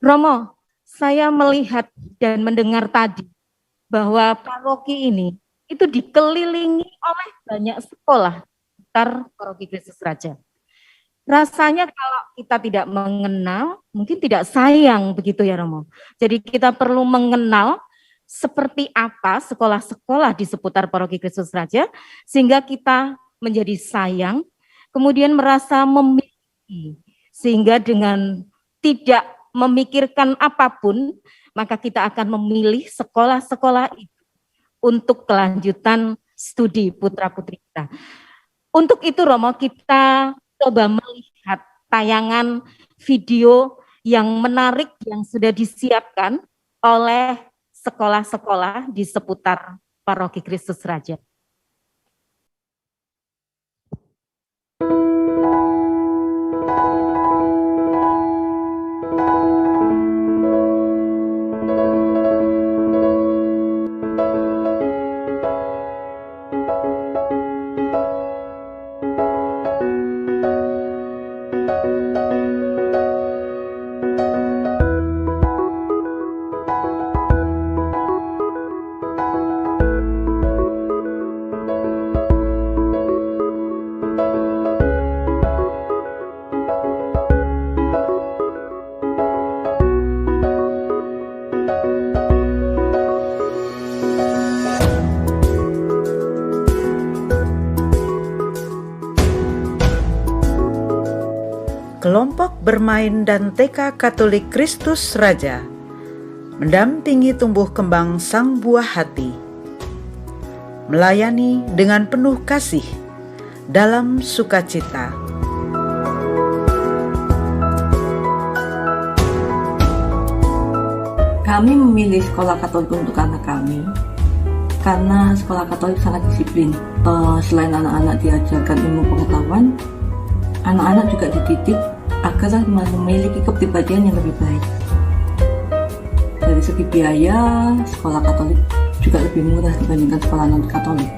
Romo, saya melihat dan mendengar tadi bahwa paroki ini itu dikelilingi oleh banyak sekolah sekitar paroki Kristus Raja. Rasanya kalau kita tidak mengenal, mungkin tidak sayang begitu ya Romo. Jadi kita perlu mengenal seperti apa sekolah-sekolah di seputar paroki Kristus Raja, sehingga kita menjadi sayang, kemudian merasa memiliki, sehingga dengan tidak memikirkan apapun, maka kita akan memilih sekolah-sekolah itu untuk kelanjutan studi putra-putri kita. Untuk itu Romo, kita coba melihat tayangan video yang menarik yang sudah disiapkan oleh sekolah-sekolah di seputar paroki Kristus Raja. Kelompok bermain dan TK Katolik Kristus Raja mendampingi tumbuh kembang sang buah hati, melayani dengan penuh kasih dalam sukacita. Kami memilih sekolah Katolik untuk anak kami karena sekolah Katolik sangat disiplin. Selain anak-anak diajarkan ilmu pengetahuan, anak-anak juga dididik agar memiliki kepribadian yang lebih baik. Dari segi biaya, sekolah Katolik juga lebih murah dibandingkan sekolah non-Katolik.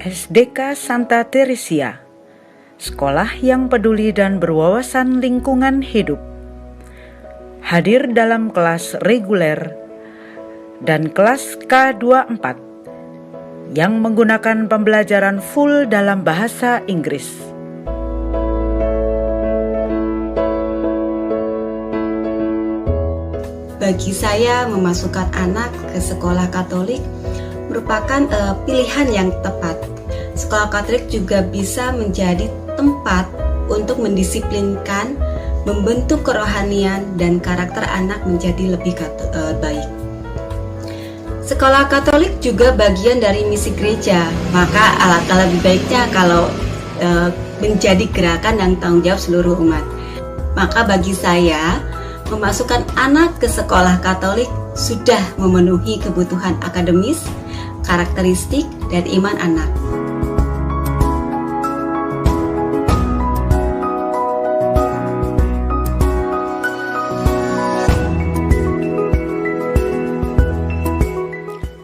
SDK Santa Teresia, sekolah yang peduli dan berwawasan lingkungan hidup, hadir dalam kelas reguler dan kelas K24 yang menggunakan pembelajaran full dalam bahasa Inggris. Bagi saya, memasukkan anak ke sekolah Katolik merupakan pilihan yang tepat. Sekolah Katolik juga bisa menjadi tempat untuk mendisiplinkan, membentuk kerohanian dan karakter anak menjadi lebih baik. Sekolah Katolik juga bagian dari misi gereja, maka alangkah lebih baiknya kalau menjadi gerakan yang tanggung jawab seluruh umat. Maka bagi saya, memasukkan anak ke sekolah Katolik sudah memenuhi kebutuhan akademis, karakteristik, dan iman anak.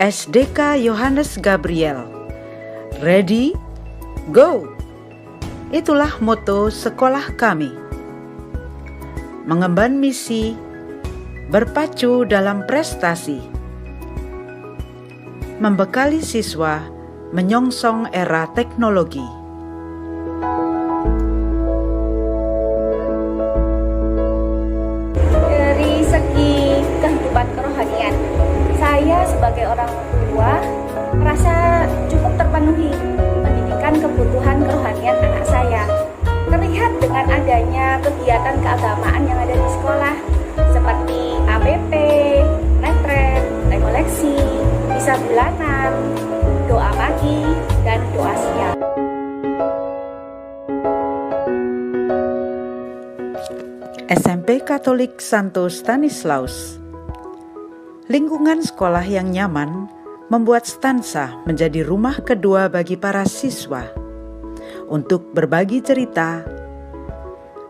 SDK Yohanes Gabriel. Ready, go! Itulah moto sekolah kami. Mengemban misi, berpacu dalam prestasi. Membekali siswa menyongsong era teknologi. Dari segi kehidupan kerohanian, saya sebagai orang tua merasa cukup terpenuhi mendidikan kebutuhan kerohanian anak saya. Terlihat dengan adanya kegiatan keagamaan yang ada di sekolah seperti APP, retret, rekoleksi, misa bulanan, doa pagi, dan doa siang. SMP Katolik Santo Stanislaus. Lingkungan sekolah yang nyaman membuat Stansa menjadi rumah kedua bagi para siswa untuk berbagi cerita,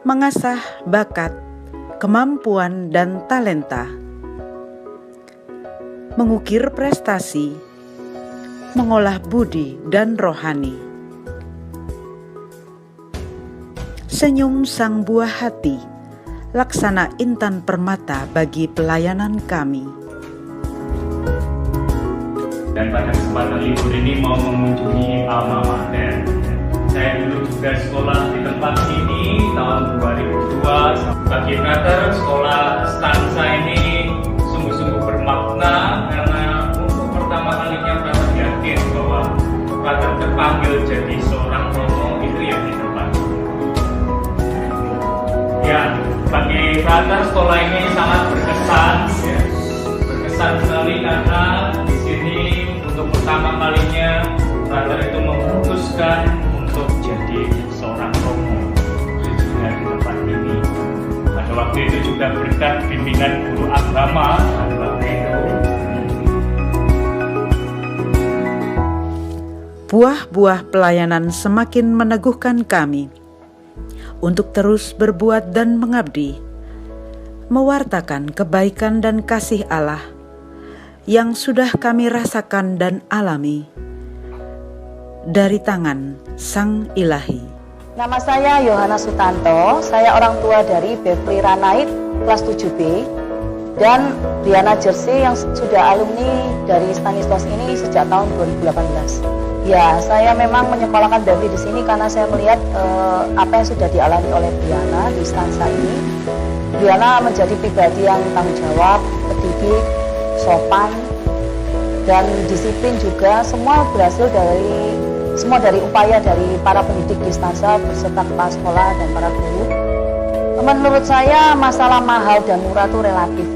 mengasah bakat, kemampuan, dan talenta, mengukir prestasi, mengolah budi dan rohani. Senyum sang buah hati, laksana intan permata bagi pelayanan kami. Dan pada kesempatan libur ini mau mengunjungi alma mater. Saya dulu juga sekolah di tempat ini tahun 2002. Bagi brother, sekolah Stansa ini sungguh-sungguh bermakna karena untuk pertama kalinya brother yakin bahwa brother terpanggil jadi seorang romo itu ya di tempat. Ya, bagi brother sekolah ini sangat berkesan, ya. Berkesan sekali karena di sini untuk pertama kalinya brother itu memutuskan untuk jadi seorang romo juga di tempat ini. Pada waktu itu juga berkat bimbingan guru agama pada waktu itu. Buah-buah pelayanan semakin meneguhkan kami untuk terus berbuat dan mengabdi, mewartakan kebaikan dan kasih Allah yang sudah kami rasakan dan alami dari tangan Sang Ilahi. Nama saya Yohana Sutanto, saya orang tua dari Bevri Ranait kelas 7B dan Diana Jersey yang sudah alumni dari Stanislaus ini sejak tahun 2018. Ya, saya memang menyekolahkan Bevri di sini karena saya melihat apa yang sudah dialami oleh Diana di Stansa ini. Diana menjadi pribadi yang tanggung jawab, terdidik, sopan, dan disiplin juga. Semua berhasil dari upaya dari para pendidik di Stansa beserta kepala sekolah dan para guru. Menurut saya masalah mahal dan murah itu relatif.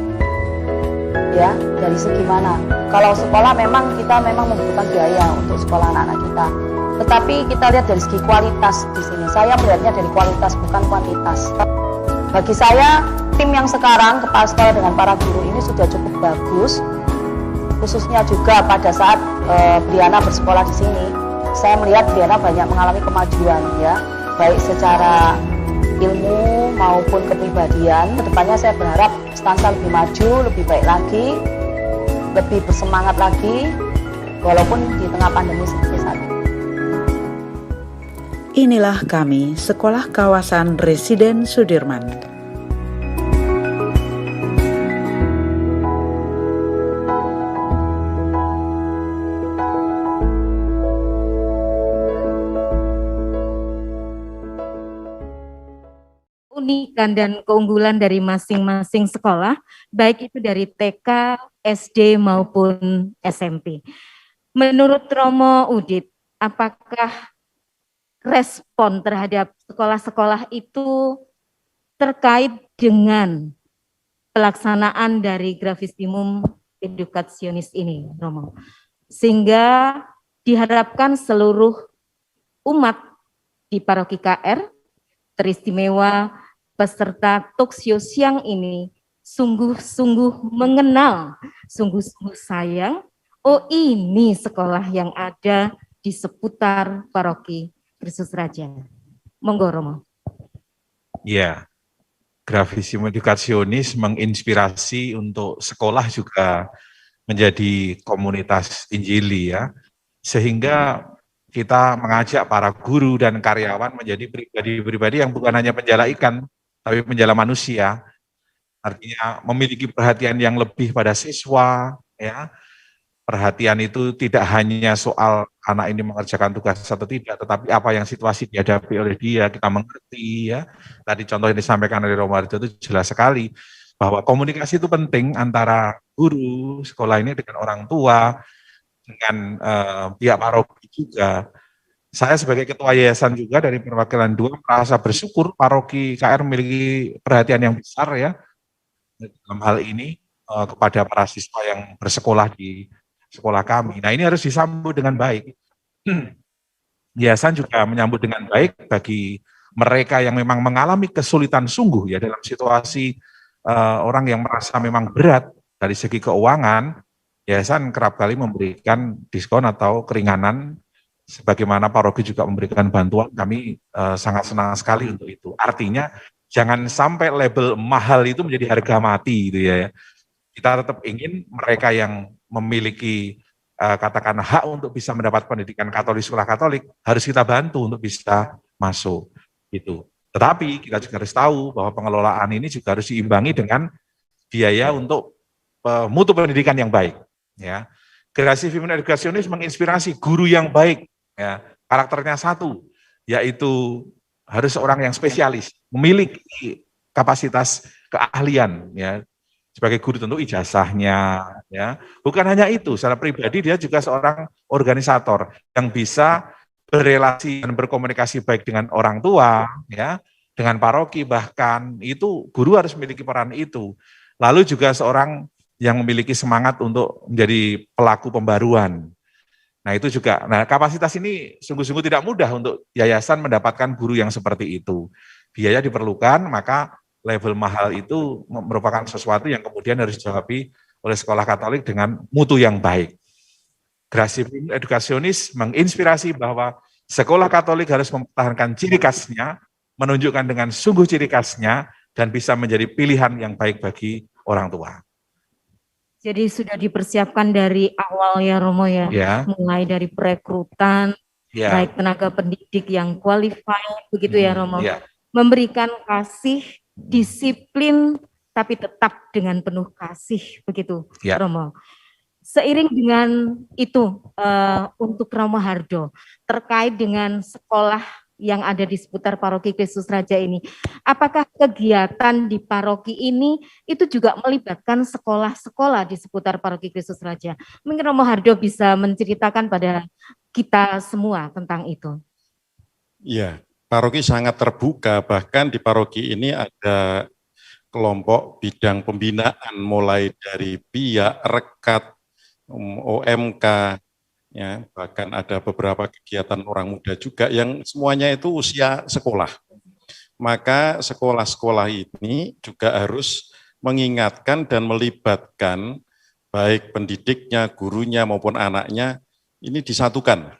Ya, dari segi mana? Kalau sekolah kita memang membutuhkan biaya untuk sekolah anak-anak kita. Tetapi kita lihat dari segi kualitas di sini. Saya melihatnya dari kualitas bukan kuantitas. Bagi saya, tim yang sekarang kepala sekolah dengan para guru ini sudah cukup bagus. Khususnya juga pada saat Briana bersekolah di sini, saya melihat Briana banyak mengalami kemajuan ya, baik secara ilmu maupun kepribadian. Kedepannya saya berharap Stansa lebih maju, lebih baik lagi, lebih bersemangat lagi, walaupun di tengah pandemi seperti saat ini. Inilah kami, Sekolah Kawasan Residen Sudirman. Unikan dan keunggulan dari masing-masing sekolah, baik itu dari TK, SD maupun SMP. Menurut Romo Udit, apakah respon terhadap sekolah-sekolah itu terkait dengan pelaksanaan dari Gravissimo Educationis ini, Romo? Sehingga diharapkan seluruh umat di Paroki KR, teristimewa peserta talkshow siang ini, sungguh-sungguh mengenal, sungguh-sungguh sayang, oh ini sekolah yang ada di seputar Paroki Kristus Raja. Monggo Romo. Ya, Gravissimo Educationis menginspirasi untuk sekolah juga menjadi komunitas Injili ya. Sehingga kita mengajak para guru dan karyawan menjadi pribadi-pribadi yang bukan hanya penjala ikan, tapi penjala manusia. Artinya memiliki perhatian yang lebih pada siswa, ya. Perhatian itu tidak hanya soal anak ini mengerjakan tugas atau tidak, tetapi apa yang situasi dihadapi oleh dia, kita mengerti ya. Tadi contoh yang disampaikan oleh Romo Harjo itu jelas sekali, bahwa komunikasi itu penting antara guru sekolah ini dengan orang tua, dengan pihak paroki juga. Saya sebagai ketua yayasan juga dari perwakilan 2 merasa bersyukur paroki KR memiliki perhatian yang besar ya dalam hal ini kepada para siswa yang bersekolah di sekolah kami. Nah, ini harus disambut dengan baik. Yayasan juga menyambut dengan baik bagi mereka yang memang mengalami kesulitan sungguh ya dalam situasi orang yang merasa memang berat dari segi keuangan. Yayasan kerap kali memberikan diskon atau keringanan, sebagaimana paroki juga memberikan bantuan. Kami sangat senang sekali untuk itu. Artinya jangan sampai label mahal itu menjadi harga mati gitu ya. Kita tetap ingin mereka yang memiliki katakan hak untuk bisa mendapat pendidikan Katolik, sekolah Katolik, harus kita bantu untuk bisa masuk gitu. Tetapi kita juga harus tahu bahwa pengelolaan ini juga harus diimbangi dengan biaya untuk mutu pendidikan yang baik. Ya, Generasi Femina Educationis menginspirasi guru yang baik. Ya, karakternya satu, yaitu harus orang yang spesialis, memiliki kapasitas keahlian. Ya, sebagai guru tentu ijazahnya, ya. Bukan hanya itu, secara pribadi dia juga seorang organisator yang bisa berelasi dan berkomunikasi baik dengan orang tua, ya, dengan paroki bahkan itu guru harus memiliki peran itu. Lalu juga seorang yang memiliki semangat untuk menjadi pelaku pembaruan. Nah itu juga, nah kapasitas ini sungguh-sungguh tidak mudah untuk yayasan mendapatkan guru yang seperti itu. Biaya diperlukan, maka level mahal itu merupakan sesuatu yang kemudian harus dijawab oleh sekolah Katolik dengan mutu yang baik. Generasi Educationis menginspirasi bahwa sekolah Katolik harus mempertahankan ciri khasnya, menunjukkan dengan sungguh ciri khasnya, dan bisa menjadi pilihan yang baik bagi orang tua. Jadi sudah dipersiapkan dari awal ya Romo ya, mulai dari perekrutan, baik tenaga pendidik yang qualified, begitu ya Romo, memberikan kasih, disiplin, tapi tetap dengan penuh kasih, begitu Romo. Seiring dengan itu, untuk Romo Harjo, terkait dengan sekolah yang ada di seputar Paroki Kristus Raja ini, apakah kegiatan di paroki ini itu juga melibatkan sekolah-sekolah di seputar Paroki Kristus Raja? Mungkin Romo Harjo bisa menceritakan pada kita semua tentang itu. Iya, paroki sangat terbuka, bahkan di paroki ini ada kelompok bidang pembinaan mulai dari BIA, Rekat, OMK, ya, bahkan ada beberapa kegiatan orang muda juga yang semuanya itu usia sekolah. Maka sekolah-sekolah ini juga harus mengingatkan dan melibatkan baik pendidiknya, gurunya maupun anaknya ini disatukan.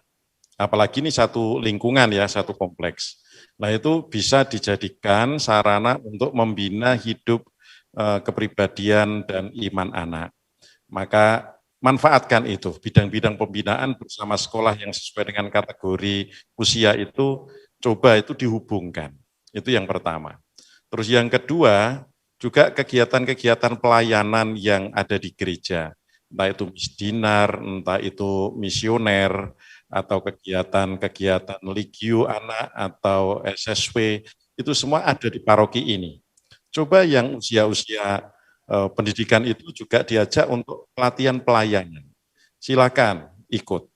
Apalagi ini satu lingkungan ya, satu kompleks. Nah itu bisa dijadikan sarana untuk membina hidup kepribadian dan iman anak. Maka manfaatkan itu, bidang-bidang pembinaan bersama sekolah yang sesuai dengan kategori usia itu, coba itu dihubungkan. Itu yang pertama. Terus yang kedua, juga kegiatan-kegiatan pelayanan yang ada di gereja. Entah itu misdinar, entah itu misioner, atau kegiatan-kegiatan Ligio Anak, atau SSW, itu semua ada di paroki ini. Coba yang usia-usia pendidikan itu juga diajak untuk pelatihan pelayanan. Silakan ikut.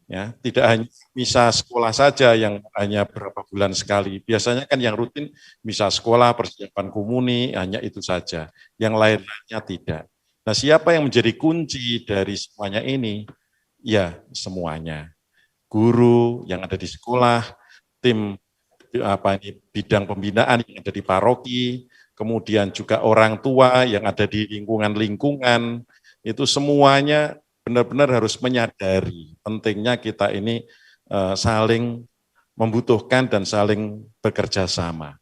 Ya, tidak hanya misa sekolah saja yang hanya berapa bulan sekali. Biasanya kan yang rutin misa sekolah, persiapan komuni, hanya itu saja. Yang lain-lainnya tidak. Nah, siapa yang menjadi kunci dari semuanya ini? Ya, semuanya. Guru yang ada di sekolah, tim bidang pembinaan yang ada di paroki, kemudian juga orang tua yang ada di lingkungan-lingkungan, itu semuanya benar-benar harus menyadari pentingnya kita ini saling membutuhkan dan saling bekerja sama.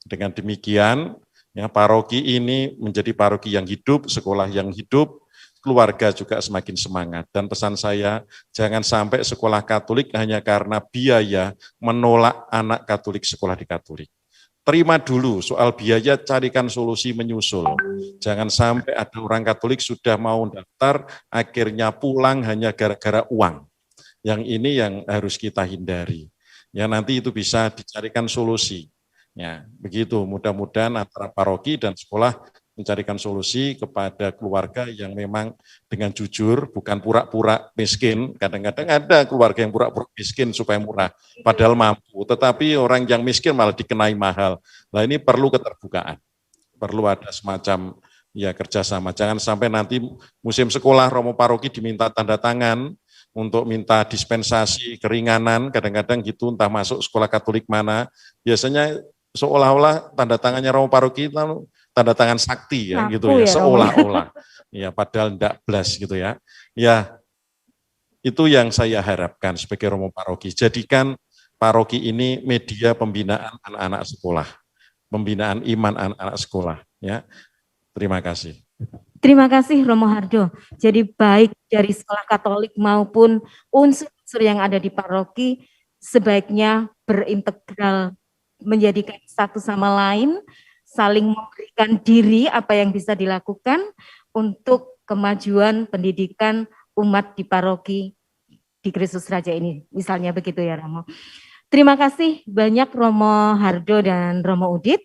Dengan demikian, ya, paroki ini menjadi paroki yang hidup, sekolah yang hidup, keluarga juga semakin semangat. Dan pesan saya, jangan sampai sekolah Katolik hanya karena biaya menolak anak Katolik sekolah di Katolik. Terima dulu soal biaya, carikan solusi menyusul. Jangan sampai ada orang Katolik sudah mau daftar, akhirnya pulang hanya gara-gara uang. Yang ini yang harus kita hindari. Ya, nanti itu bisa dicarikan solusi. Ya, begitu. Mudah-mudahan antara paroki dan sekolah mencarikan solusi kepada keluarga yang memang dengan jujur, bukan pura-pura miskin. Kadang-kadang ada keluarga yang pura-pura miskin supaya murah, padahal mampu. Tetapi orang yang miskin malah dikenai mahal. Nah, ini perlu keterbukaan. Perlu ada semacam ya kerjasama. Jangan sampai nanti musim sekolah Romo Paroki diminta tanda tangan, untuk minta dispensasi, keringanan, kadang-kadang gitu, entah masuk sekolah Katolik mana, biasanya seolah-olah tanda tangannya Romo Paroki itu tanda tangan sakti ya, gitu ya, seolah-olah. Ya, padahal enggak blas gitu ya. Ya, itu yang saya harapkan sebagai Romo Paroki. Jadikan paroki ini media pembinaan anak-anak sekolah, pembinaan iman anak-anak sekolah. Ya, terima kasih. Terima kasih Romo Hardo. Jadi baik dari sekolah Katolik maupun unsur-unsur yang ada di paroki sebaiknya berintegral, menjadikan satu sama lain, saling memberikan diri apa yang bisa dilakukan untuk kemajuan pendidikan umat di paroki di Kristus Raja ini. Misalnya begitu ya Romo. Terima kasih banyak Romo Hardo dan Romo Udit.